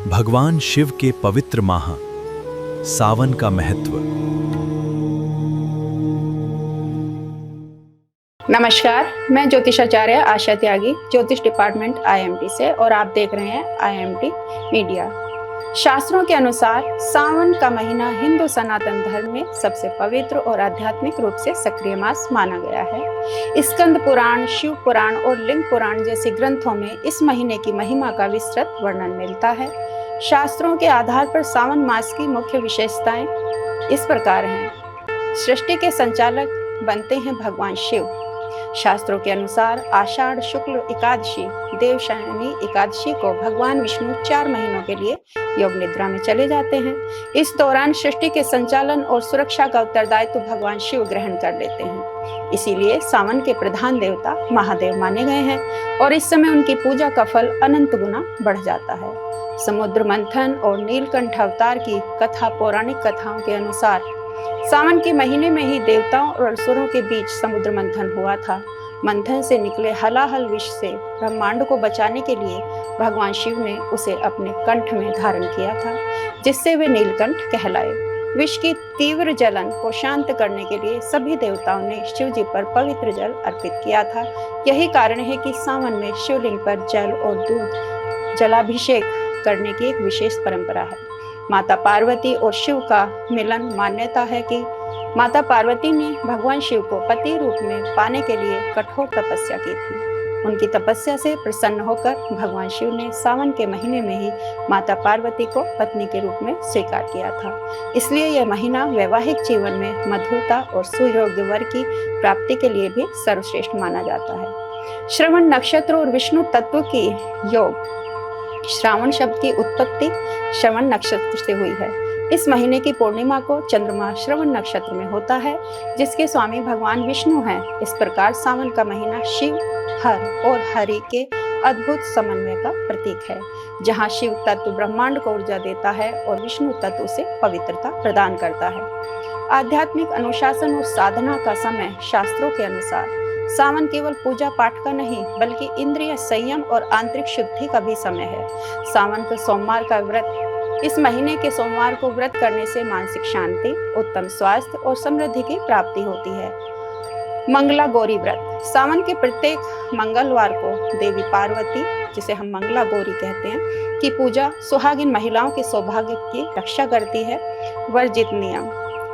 भगवान शिव के पवित्र माह सावन का महत्व। नमस्कार, मैं ज्योतिषाचार्य आशा त्यागी, ज्योतिष डिपार्टमेंट IMT से, और आप देख रहे हैं IMT मीडिया। शास्त्रों के अनुसार सावन का महीना हिंदू सनातन धर्म में सबसे पवित्र और आध्यात्मिक रूप से सक्रिय मास माना गया है। स्कंद पुराण, शिव पुराण और लिंग पुराण जैसे ग्रंथों में इस महीने की महिमा का विस्तृत वर्णन मिलता है। शास्त्रों के आधार पर सावन मास की मुख्य विशेषताएं इस प्रकार हैं। सृष्टि के संचालक बनते हैं भगवान शिव। शास्त्रों के अनुसार आषाढ़ शुक्ल एकादशी, देवशयनी एकादशी को भगवान विष्णु 4 महीनों के लिए योग निद्रा में चले जाते हैं। इस दौरान सृष्टि के संचालन और सुरक्षा का उत्तरदायित्व भगवान शिव ग्रहण कर लेते हैं। इसीलिए सावन के प्रधान देवता महादेव माने गए हैं और इस समय उनकी पूजा का फल अनंत गुना बढ़ जाता है। समुद्र मंथन और नीलकंठ अवतार की कथा पौराणिक कथाओं के अनुसार सावन के महीने में ही देवताओं और असुरों के बीच समुद्र मंथन हुआ था। मंथन से निकले हलाहल विष से ब्रह्मांड को बचाने के लिए भगवान शिव ने उसे अपने कंठ में धारण किया था, जिससे वे नीलकंठ कहलाए। विष की तीव्र जलन को शांत करने के लिए सभी देवताओं ने शिव जी पर पवित्र जल अर्पित किया था। यही कारण है कि सावन में शिवलिंग पर जल और दूध जलाभिषेक करने की एक विशेष परंपरा है। माता पार्वती और शिव का मिलन। मान्यता है कि माता पार्वती ने भगवान शिव को पति रूप में पाने के लिए कठोर तपस्या की थी। उनकी तपस्या से प्रसन्न होकर भगवान शिव ने सावन के महीने में ही माता पार्वती को पत्नी के रूप में स्वीकार किया था। इसलिए यह महीना वैवाहिक जीवन में मधुरता और सुयोग्य वर की प्राप्ति के लिए भी सर्वश्रेष्ठ माना जाता है। श्रवण नक्षत्र और विष्णु तत्व की योग। श्रावण शब्द की उत्पत्ति श्रवण नक्षत्र से हुई है। इस महीने की पूर्णिमा को चंद्रमा श्रवण नक्षत्र में होता है, जिसके स्वामी भगवान विष्णु हैं। इस प्रकार सावन का महीना शिव, हर और हरि के अद्भुत समन्वय का प्रतीक है, जहां शिव तत्व ब्रह्मांड को ऊर्जा देता है और विष्णु तत्व उसे पवित्रता प्रदान करता है। आध्यात्मिक अनुशासन और साधना का समय। शास्त्रों के अनुसार सावन केवल पूजा पाठ का नहीं, बल्कि इंद्रिय संयम और आंतरिक शुद्धि का भी समय है। सावन के सोमवार का व्रत। इस महीने के सोमवार को व्रत करने से मानसिक शांति, उत्तम स्वास्थ्य और समृद्धि की प्राप्ति होती है। मंगला गौरी व्रत। सावन के प्रत्येक मंगलवार को देवी पार्वती, जिसे हम मंगला गौरी कहते हैं, की पूजा सुहागिन महिलाओं के सौभाग्य की रक्षा करती है। वर्जित नियम।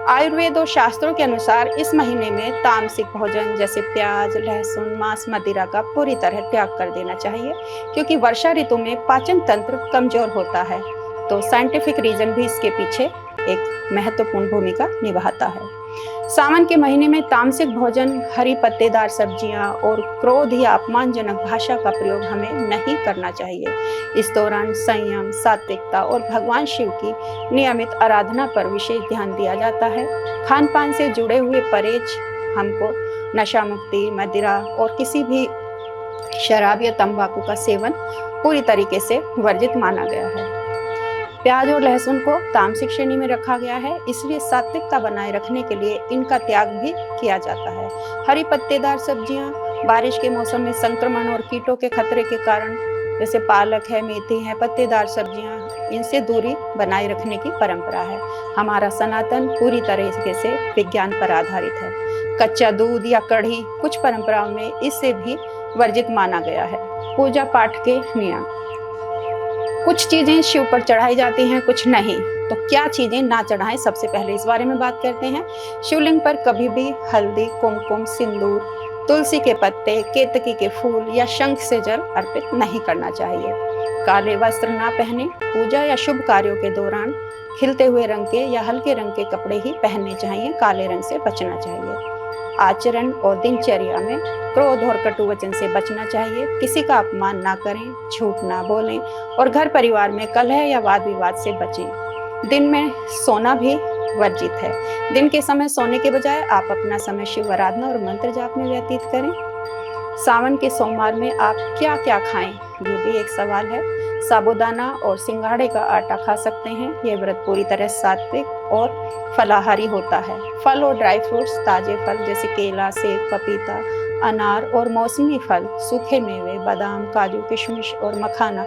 आयुर्वेद और शास्त्रों के अनुसार इस महीने में तामसिक भोजन जैसे प्याज, लहसुन, मांस, मदिरा का पूरी तरह त्याग कर देना चाहिए, क्योंकि वर्षा ऋतु में पाचन तंत्र कमजोर होता है। तो साइंटिफिक रीजन भी इसके पीछे एक महत्वपूर्ण भूमिका निभाता है। सावन के महीने में तामसिक भोजन, हरी पत्तेदार सब्जियां और क्रोध या अपमानजनक भाषा का प्रयोग हमें नहीं करना चाहिए। इस दौरान संयम, सात्विकता और भगवान शिव की नियमित आराधना पर विशेष ध्यान दिया जाता है। खान पान से जुड़े हुए परहेज हमको नशा मुक्ति, मदिरा और किसी भी शराब या तंबाकू का सेवन पूरी तरीके से वर्जित माना गया है। प्याज और लहसुन को तामसिक श्रेणी में रखा गया है, इसलिए सात्विकता बनाए रखने के लिए इनका त्याग भी किया जाता है। हरी पत्तेदार सब्जियां बारिश के मौसम में संक्रमण और कीटों के खतरे के कारण, जैसे पालक है, मेथी है, पत्तेदार सब्जियां, इनसे दूरी बनाए रखने की परंपरा है। हमारा सनातन पूरी तरीके से विज्ञान पर आधारित है। कच्चा दूध या कढ़ी कुछ परंपराओं में इससे भी वर्जित माना गया है। पूजा पाठ के नियम। कुछ चीजें शिव पर चढ़ाई जाती हैं, कुछ नहीं। तो क्या चीजें ना चढ़ाएं, सबसे पहले इस बारे में बात करते हैं। शिवलिंग पर कभी भी हल्दी, कुमकुम, सिंदूर, तुलसी के पत्ते, केतकी के फूल या शंख से जल अर्पित नहीं करना चाहिए। काले वस्त्र ना पहने। पूजा या शुभ कार्यों के दौरान खिलते हुए रंग के या हल्के रंग के कपड़े ही पहनने चाहिए, काले रंग से बचना चाहिए। आचरण और दिनचर्या में क्रोध और कटु वचन से बचना चाहिए। किसी का अपमान ना करें, झूठ ना बोलें और घर परिवार में कलह या वाद विवाद से बचें। दिन में सोना भी वर्जित है। दिन के समय सोने के बजाय आप अपना समय शिव आराधना और मंत्र जाप में व्यतीत करें। सावन के सोमवार में आप क्या क्या खाएं, ये भी एक सवाल है। साबूदाना और सिंघाड़े का आटा खा सकते हैं। यह व्रत पूरी तरह सात्विक और फलाहारी होता है। फल और ड्राई फ्रूट्स, ताजे फल जैसे केला, सेब, पपीता, अनार और मौसमी फल, सूखे मेवे, बादाम, काजू, किशमिश और मखाना,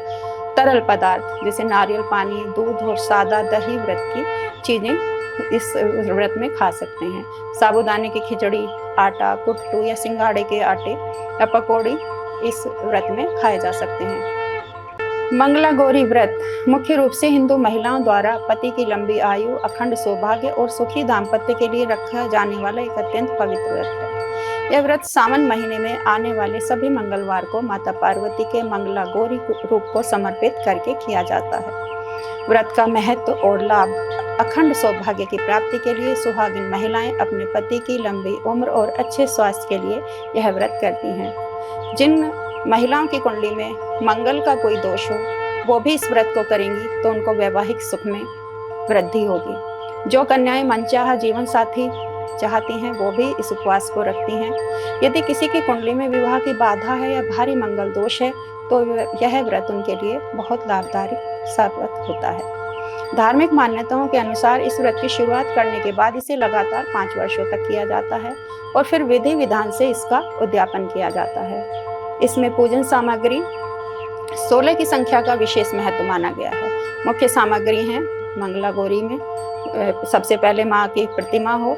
तरल पदार्थ जैसे नारियल पानी, दूध और सादा दही व्रत की चीजें इस व्रत में खा सकते हैं। साबूदाने की खिचड़ी, आटा, कुट्टू या सिंगाड़े के आटे या पकौड़ी इस व्रत में खाए जा सकते हैं। मंगला गौरी व्रत मुख्य रूप से हिंदू महिलाओं द्वारा पति की लंबी आयु, अखंड सौभाग्य और सुखी दाम्पत्य के लिए रखा जाने वाला एक अत्यंत पवित्र व्रत है। यह व्रत सावन महीने में आने वाले सभी मंगलवार को माता पार्वती के मंगला गौरी रूप को समर्पित करके किया जाता है। व्रत का महत्व और लाभ। अखंड सौभाग्य की प्राप्ति के लिए सुहागिन महिलाएं अपने पति की लंबी उम्र और अच्छे स्वास्थ्य के लिए यह व्रत करती हैं। जिन महिलाओं की कुंडली में मंगल का कोई दोष हो, वो भी इस व्रत को करेंगी तो उनको वैवाहिक सुख में वृद्धि होगी। जो कन्याएं मनचाहा जीवन साथी चाहती हैं, वो भी इस उपवास को रखती हैं। यदि किसी की कुंडली में विवाह की बाधा है या भारी मंगल दोष है, तो यह व्रत उनके लिए बहुत लाभदायक साबित होता है। धार्मिक मान्यताओं के अनुसार इस व्रत की शुरुआत करने के बाद इसे लगातार 5 वर्षों तक किया जाता है और फिर विधि विधान से इसका उद्यापन किया जाता है। इसमें पूजन सामग्री 16 की संख्या का विशेष महत्व माना गया है। मुख्य सामग्री हैं मंगला गौरी में सबसे पहले माँ की प्रतिमा हो,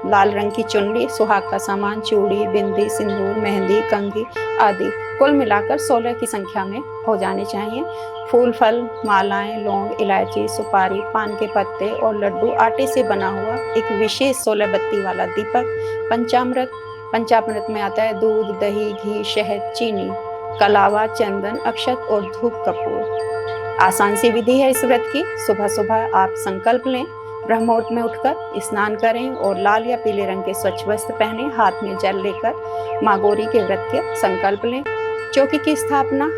लाल रंग की चुनरी, सुहाग का सामान, चूड़ी, बिंदी, सिंदूर, मेहंदी, कंघी आदि कुल मिलाकर 16 की संख्या में हो जाने चाहिए। फूल, फल, मालाएं, लौंग, इलायची, सुपारी, पान के पत्ते और लड्डू, आटे से बना हुआ एक विशेष 16 बत्ती वाला दीपक, पंचामृत। पंचामृत में आता है दूध, दही, घी, शहद, चीनी, कलावा, चंदन, अक्षत और धूप कपूर। आसान सी विधि है इस व्रत की। सुबह सुबह आप संकल्प लें, ब्रह्ममुहूर्त में उठकर स्नान करें और लाल या पीले रंग के स्वच्छ वस्त्र पहने, हाथ में जल लेकर माँ गौरी के व्रत के संकल्प लें। चौकी की स्थापना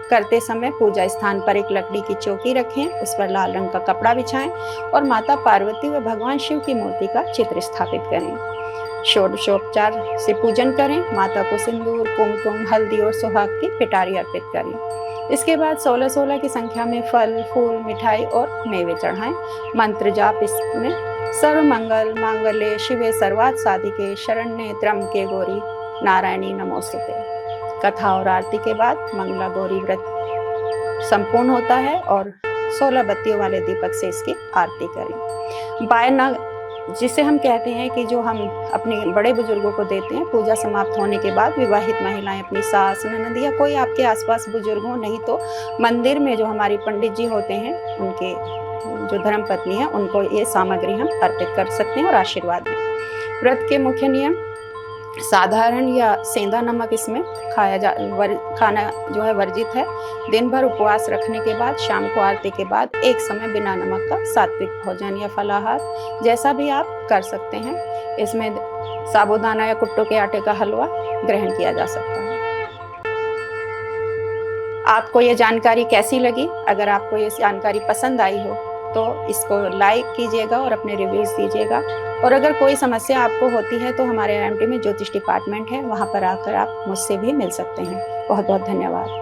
करते समय पूजा स्थान पर एक लकड़ी की चौकी रखें, उस पर लाल रंग का कपड़ा बिछाएं और माता पार्वती व भगवान शिव की मूर्ति का चित्र स्थापित करें। षोडशोपचार से पूजन करें, माता को सिंदूर, कुमकुम, हल्दी और सुहाग की पिटारी अर्पित करें। इसके बाद 16-16 की संख्या में फल, फूल, मिठाई और मेवे चढ़ाएं। मंत्र जाप इसमें सर्व मंगल मांगल्ये शिवे सर्वार्थ साधिके शरण्ये त्र्यंबके गौरी नारायणी नमोस्तुते। कथा और आरती के बाद मंगला गौरी व्रत संपूर्ण होता है और 16 बत्तियों वाले दीपक से इसकी आरती करें। बायना जिसे हम कहते हैं कि जो हम अपने बड़े बुजुर्गों को देते हैं, पूजा समाप्त होने के बाद विवाहित महिलाएं अपनी सास, ननद या कोई आपके आसपास बुजुर्ग हो, नहीं तो मंदिर में जो हमारी पंडित जी होते हैं, उनके जो धर्मपत्नी है, उनको ये सामग्री हम अर्पित कर सकते हैं और आशीर्वाद दें। व्रत के मुख्य नियम: साधारण या सेंधा नमक इसमें खाना जो है वर्जित है। दिन भर उपवास रखने के बाद शाम को आरती के बाद एक समय बिना नमक का सात्विक भोजन या फलाहार जैसा भी आप कर सकते हैं। इसमें साबूदाना या कुट्टू के आटे का हलवा ग्रहण किया जा सकता है। आपको ये जानकारी कैसी लगी? अगर आपको ये जानकारी पसंद आई हो तो इसको लाइक कीजिएगा और अपने रिव्यूज़ दीजिएगा। और अगर कोई समस्या आपको होती है तो हमारे IMT में ज्योतिष डिपार्टमेंट है, वहाँ पर आकर आप मुझसे भी मिल सकते हैं। बहुत बहुत धन्यवाद।